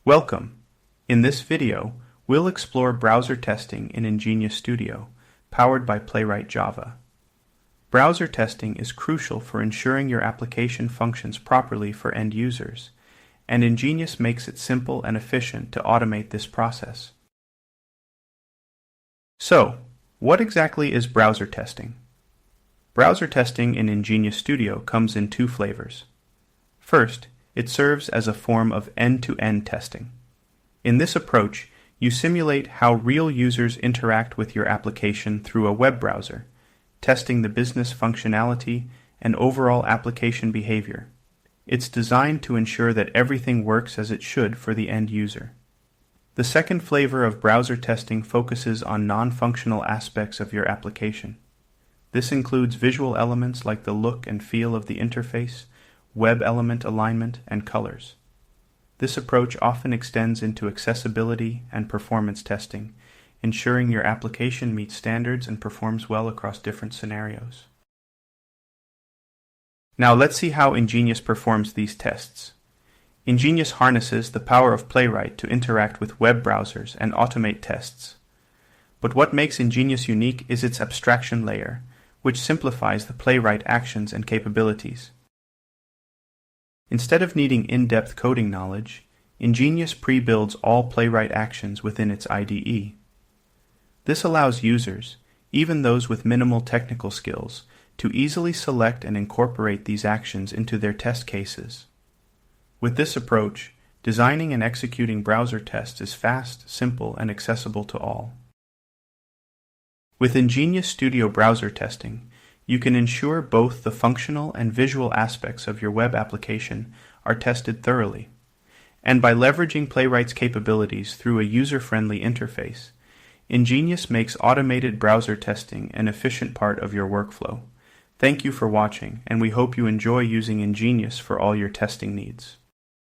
Welcome! In this video, we'll explore browser testing in INGenious Studio, powered by Playwright Java. Browser testing is crucial for ensuring your application functions properly for end users, and INGenious makes it simple and efficient to automate this process. So, what exactly is browser testing? Browser testing in INGenious Studio comes in two flavors. First, it serves as a form of end-to-end testing. In this approach, you simulate how real users interact with your application through a web browser, testing the business functionality and overall application behavior. It's designed to ensure that everything works as it should for the end user. The second flavor of browser testing focuses on non-functional aspects of your application. This includes visual elements like the look and feel of the interface, web element alignment, and colors. This approach often extends into accessibility and performance testing, ensuring your application meets standards and performs well across different scenarios. Now let's see how INGenious performs these tests. INGenious harnesses the power of Playwright to interact with web browsers and automate tests. But what makes INGenious unique is its abstraction layer, which simplifies the Playwright actions and capabilities. Instead of needing in-depth coding knowledge, INGenious pre-builds all Playwright actions within its IDE. This allows users, even those with minimal technical skills, to easily select and incorporate these actions into their test cases. With this approach, designing and executing browser tests is fast, simple, and accessible to all. With INGenious Studio browser testing, you can ensure both the functional and visual aspects of your web application are tested thoroughly. And by leveraging Playwright's capabilities through a user-friendly interface, INGenious makes automated browser testing an efficient part of your workflow. Thank you for watching, and we hope you enjoy using INGenious for all your testing needs.